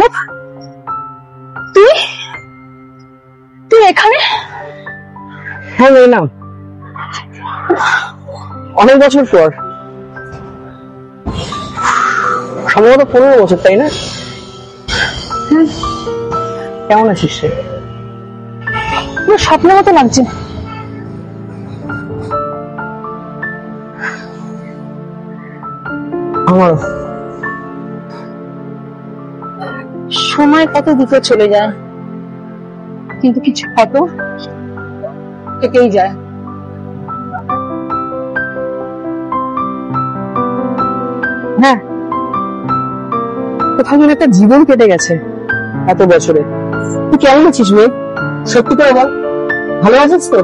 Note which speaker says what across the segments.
Speaker 1: সাহেব, তুই তুই এখানে?
Speaker 2: হ্যাঁ না, অনেক বছর পর, সম্ভবত 15 বছর, তাই না? কেমন আছিস রে?
Speaker 1: স্বপ্নের মতো লাগছে।
Speaker 2: আমার
Speaker 1: সময় কত দ্রুত চলে যায়, কিন্তু কিছু ফটো থেকেই যায়।
Speaker 2: হ্যাঁ, কোথাও যেন একটা জীবন কেটে গেছে এত বছরে। তুই কেমন আছিস মেয়ে? সত্যি করে বল, ভালো আছিস তো?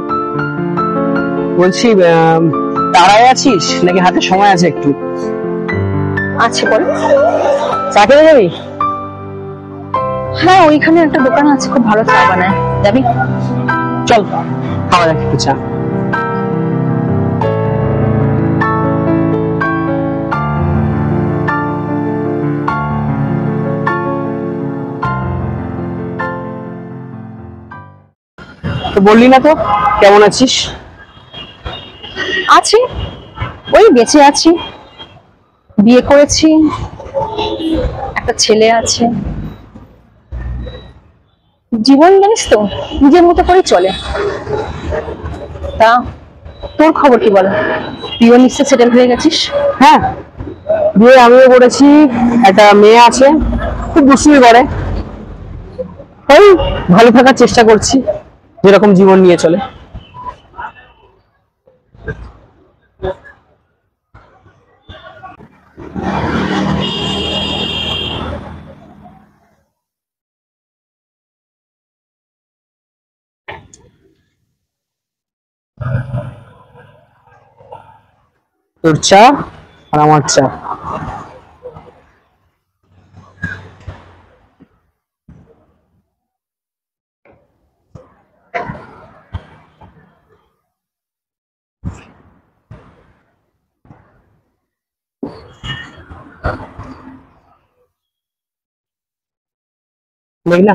Speaker 2: বলছি তাড়ায় আছিস নাকি হাতে সময় আছে একটু?
Speaker 1: আছে, বল।
Speaker 2: চা খেতে যাবি?
Speaker 1: হ্যাঁ, ওইখানে একটা দোকান আছে, খুব ভালো চা বানায়, যাবি?
Speaker 2: চল খাওয়া যাক একটু চা। তো বললি না তো কেমন আছিস?
Speaker 1: আছি, ওই বেঁচে আছি, বিয়ে করেছি, একটা ছেলে আছে, জীবন জানিস তো নিজের মতো করে চলে। তা তোর খবর কি বল? তুইও নিশ্চয় সেটেল হয়ে গেছিস?
Speaker 2: হ্যাঁ, বিয়ে আমিও করেছি, একটা মেয়ে আছে, খুব দুষ্টুমি করে। ওই ভালো থাকার চেষ্টা করছি, যেরকম জীবন নিয়ে চলে। তোর চা আর আমার চা। দেখ না,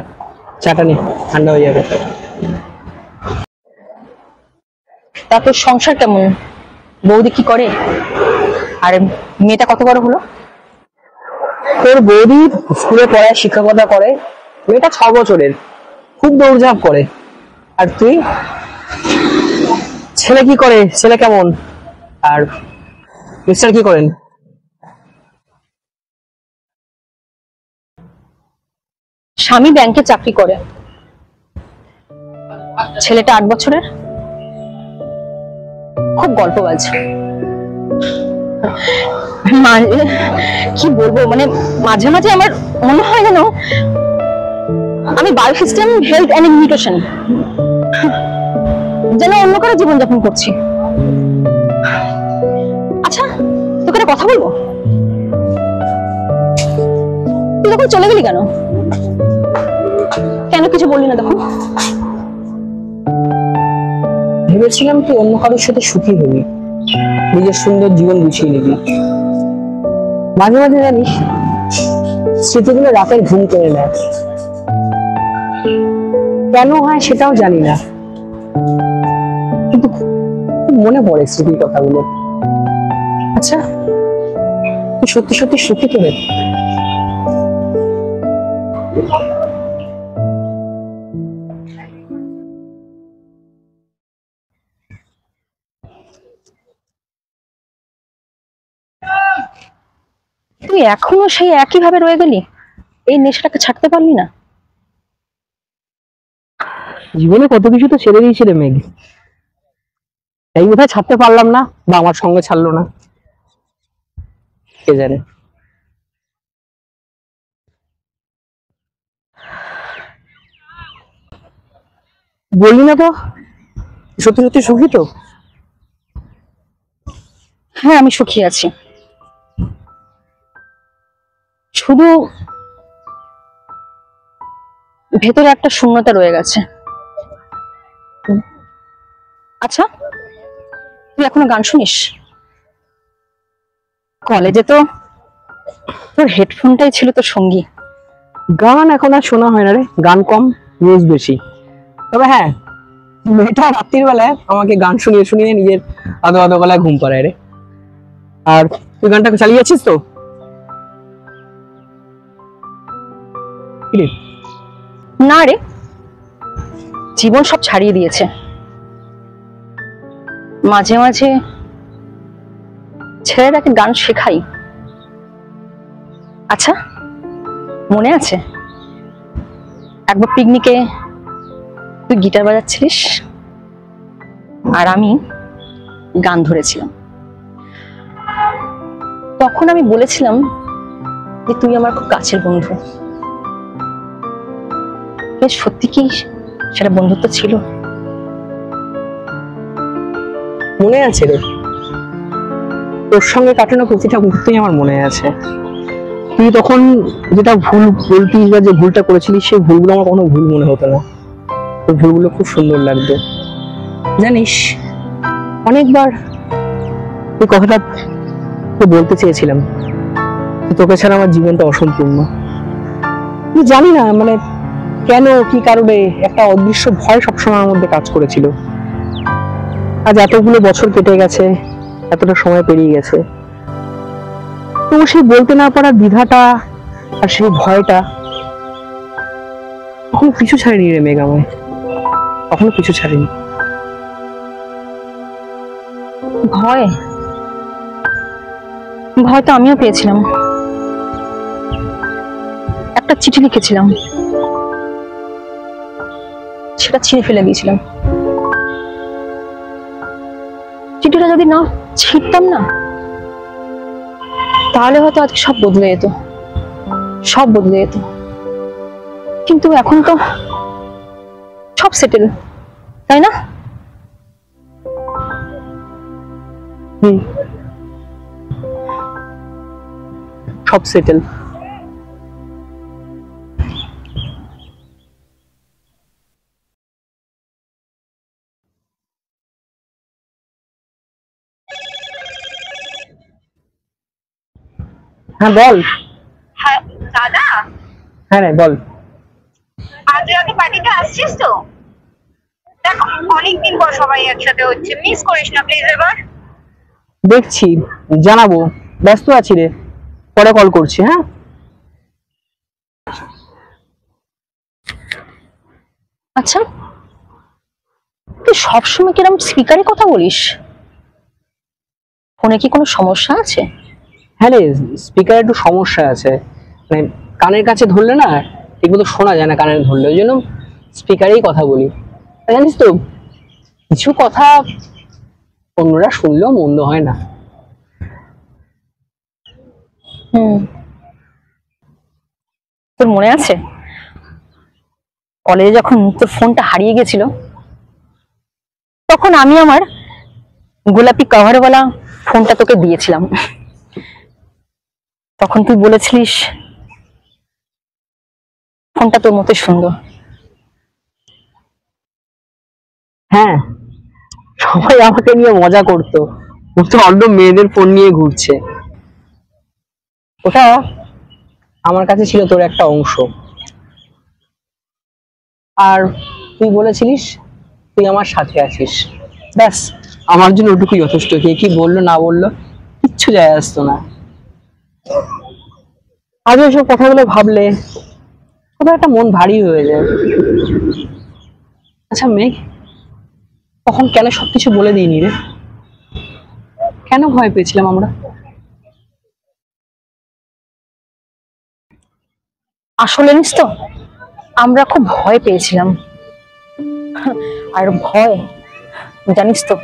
Speaker 2: চাটা নে, ঠান্ডা হয়ে যাবে।
Speaker 1: তা তোর সংসার কেমন? বৌদি কি করে? আর মেয়েটা কত বড় হলো?
Speaker 2: তোর বৌদি স্কুলে পড়ায়, শিক্ষকতা করে। মেয়েটা 6 বছরের, খুব দৌড়ঝাঁপ করে। আর তুই? ছেলে কি করে? ছেলে কেমন? আর মিস্টার কি করেন?
Speaker 1: স্বামী ব্যাংকে চাকরি করে, ছেলেটা 8 বছরের, খুব গল্প বলছে। কি বলবো, মানে মাঝে মাঝে আমার মনে হয় যেন আমি বায়োসিস্টেম, হেলথ এন্ড নিউট্রিশন, যেন অন্য কারো জীবনযাপন করছি। আচ্ছা, তোকে একটা কথা বলবো? তুই তখন চলে গেলি কেন? কেন কিছু বললি না তখন?
Speaker 2: ভেবেছিলাম তুই অন্য কারোর সাথে সুখী হবি, নিজের সুন্দর জীবন গুছিয়ে নিবি। মাঝে মাঝে জানিস, স্মৃতিগুলো রাতের ঘুম কেড়ে নেয়। কেন হয় সেটাও জানি না, কিন্তু খুব মনে পড়ে স্মৃতির কথাগুলো। আচ্ছা, তুই সত্যি সত্যি সুখী তো রে?
Speaker 1: তুই এখনো সেই একই ভাবে রয়ে গেলি, এই নেশাটাকে ছাড়তে পারলি না?
Speaker 2: জীবনে কত কিছু তো ছেড়ে দিয়েছি রে মেঘ, এই বোধহয় ছাড়তে পারলাম না, বা আমার সঙ্গে ছাড়লো না, কে জানে। বললি না তো সত্যি সত্যি সুখী তো?
Speaker 1: হ্যাঁ, আমি সুখী আছি, শুধু ভেতরে একটা শূন্যতা রয়ে গেছে। আচ্ছা, তুই এখনো গান শুনিস? কলেজে তো তোর হেডফোনটাই ছিল তোর সঙ্গী,
Speaker 2: গান এখন আর শোনা হয় না রে, গান কম, নিউজ বেশি। তবে হ্যাঁ, মেয়েটা রাত্রির বেলায় আমাকে গান শুনিয়ে শুনিয়ে নিজের আদো আদো গলায় ঘুম পাড়ায় রে। আর তুই গানটা চালিয়ে যাচ্ছিস তো? কি রে?
Speaker 1: না রে, জীবন সব ছাড়িয়ে দিয়েছে। মাঝে মাঝে ছেলেটাকে গান শেখাই। আচ্ছা, মনে আছে একবার পিকনিকে তুই গিটার বাজাচ্ছিলিস আর আমি গান ধরেছিলাম? তখন আমি বলেছিলাম যে তুই আমার খুব কাছের বন্ধু। সত্যি কি সেটা বন্ধুত্ব ছিল?
Speaker 2: মনে আছে রে, তোর সঙ্গে কাটানো প্রতিটা মুহূর্তই আমার মনে আছে। তুই তখন যেটা ভুল বলতিস বা যে ভুলটা করেছিলিস, সেই ভুলগুলো আমার কোনো ভুল মনে হতো না। তোর ভুলগুলো খুব সুন্দর লাগতো। জানিস, অনেকবার এই কথাটা বলতে চেয়েছিলাম, তোকে ছাড়া আমার জীবনটা অসম্পূর্ণ। তুই জানি না মানে কেন, কি কারণে একটা অদৃশ্য ভয় সবসময় আমার মধ্যে কাজ করেছিল। আজ এতগুলো বছর কেটে গেছে, এতটা সময় পেরিয়ে গেছে, তো সেই বলতে না পারার দ্বিধাটা আর সেই ভয়টা কখনো পিছু ছাড়েনি রে মেঘ, আমায় কখনো পিছু ছাড়েনি।
Speaker 1: ভয় ভয় তো আমিও পেয়েছিলাম। একটা চিঠি লিখেছিলাম, সেটা ছিঁড়ে ফেলে দিয়েছিলাম। চিঠিটা যদি না ছিঁড়তাম না, তাহলে হয়তো আজকে সব বদলে যেত, সব বদলে যেত। কিন্তু এখন তো সব সেটেল, তাই না?
Speaker 2: সব সেটেল। হ্যাঁ বল।
Speaker 3: হ্যাঁ দাদা,
Speaker 2: হ্যাঁ রে বল।
Speaker 3: আজ রাতে পার্টিতে আসছিস তো? দেখ, অনেকদিন পর সবাই একসাথে হচ্ছে, মিস করিস না প্লিজ এবার।
Speaker 2: দেখছি, জানাবো। ব্যস্ত আছি রে, পরে কল করছি। হ্যাঁ
Speaker 1: আচ্ছা, তুই সবসময় কিরম স্পিকারে কথা বলিস? ফোনে কি কোনো সমস্যা আছে?
Speaker 2: হ্যাঁ রে, স্পিকারে একটু সমস্যা আছে, মানে কানের কাছে ধরলে না ঠিকমতো শোনা যায় না, কানে ধরলে, ওই জন্য স্পিকারেই কথা বলি। আর জানিস তো, কিছু কথা অন্যরা শুনলেও মন্দ হয় না।
Speaker 1: তোর মনে আছে কলেজে যখন তোর ফোনটা হারিয়ে গেছিল, তখন আমি আমার গোলাপি কভারওয়ালা ফোনটা তোকে দিয়েছিলাম। তখন তুই বলেছিলিস ফোনটা তোর মতো সুন্দর।
Speaker 2: হ্যাঁ, সবাই আমাকে নিয়ে মজা করতো, ও তো অন্য মেয়েদের ফোন নিয়ে ঘুরছে। ওটা আমার কাছে ছিল তোর একটা অংশ। আর তুই বলেছিলিস তুই আমার সাথে আছিস, ব্যাস আমার জন্য ওটুকুই যথেষ্ট। কে কি বললো না বললো কিচ্ছু যায় আসতো না। আজ ওইসব কথাগুলো ভাবলে কোথাও একটা মন ভারী হয়ে যায়। আচ্ছা মেঘ, তখন কেন সবকিছু বলে দিইনি রে? কেন ভয় পেয়েছিলাম আমরা?
Speaker 1: আসলে জানিস তো, আমরা খুব ভয় পেয়েছিলাম। আর ভয়, জানিস তো,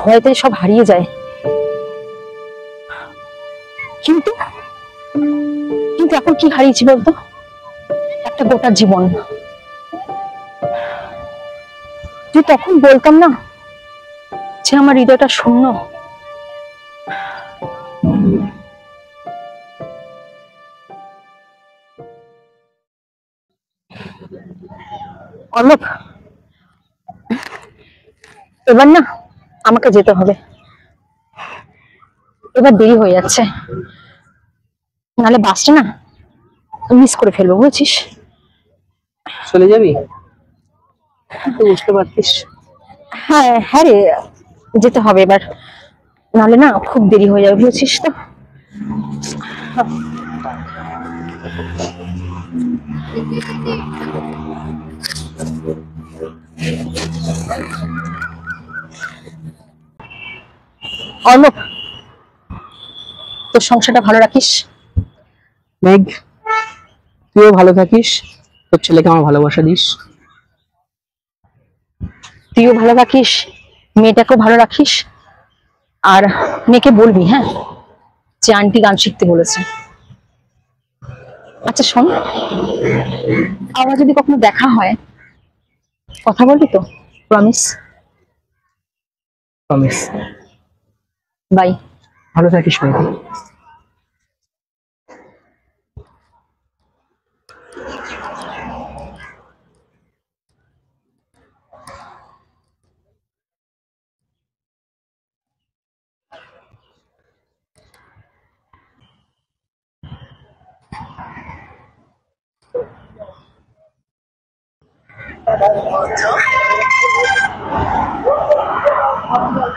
Speaker 1: ভয়তে সব হারিয়ে যায়। কিন্তু কিন্তু এখন কি হারিয়েছি বলতো? একটা গোটা জীবন। যে তখন বলতাম না যে আমার হৃদয়টা শূন্য, অর্ণব, এবার না আমাকে যেতে হবে, এবার দেরি হয়ে যাচ্ছে, নাহলে বাসটা না মিস করে ফেলবো, বুঝেছিস?
Speaker 2: চলে যাবি? তো বুঝতে পারতিস।
Speaker 1: হ্যাঁ হ্যাঁ রে, যেতে হবে এবার, নাহলে না খুব দেরি হয়ে যাবে, বুঝেছিস তো। অর্ণব, তোর সংসারটা ভালো রাখিস।
Speaker 2: মেঘ, তুইও ভালো থাকিস, তোর ছেলেকে আমার ভালোবাসা দিস।
Speaker 1: তুইও ভালো রাখিস, মেয়েটাকেও ভালো রাখিস। আর মেয়েকে বলবি হ্যাঁ, যে আন্টি গান শিখতে বলেছে। আচ্ছা শোন, আবার যদি কখনো দেখা হয় কথা বলবি তো? প্রমিস?
Speaker 2: প্রমিস।
Speaker 1: বাই।
Speaker 2: ভালো থাকিস মেঘ।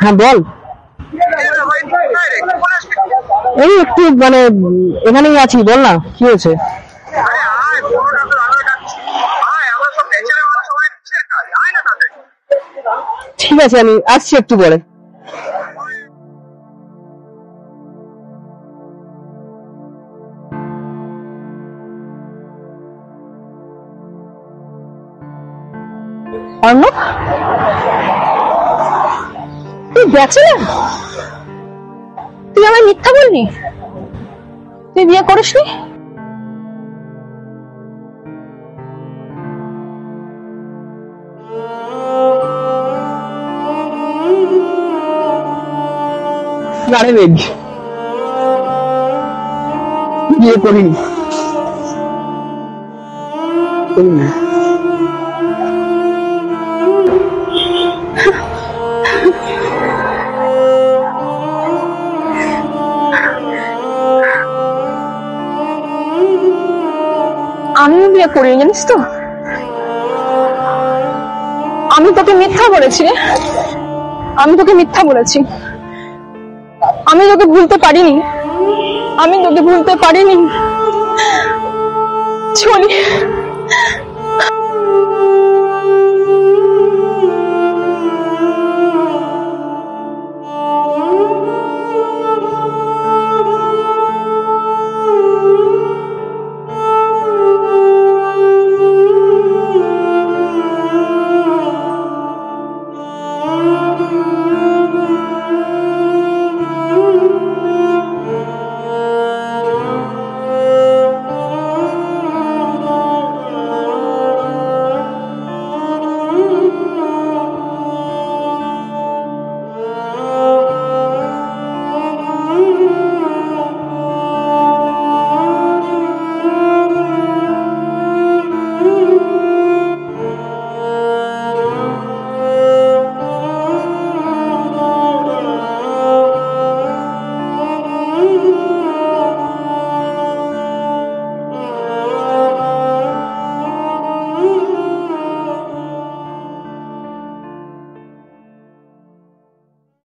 Speaker 2: হ্যাঁ বল। এই একটু মানে এখানেই আছি, বল না কি হয়েছে। ঠিক আছে, আমি আসছি একটু পরে।
Speaker 1: অর্ণব, তুই ব্যাচেলর? তুই আমায় মিথ্যা বললি? তুই বিয়ে করিসনি?
Speaker 2: আরে মেঘ, বিয়ে করিনি। করিনি।
Speaker 1: আমিও বিয়ে করিনি, জানিস তো। আমি তোকে মিথ্যা বলেছি রে, আমি তোকে মিথ্যা বলেছি। আমি তোকে ভুলতে পারিনি, আমি তোকে ভুলতে পারিনি। চলি।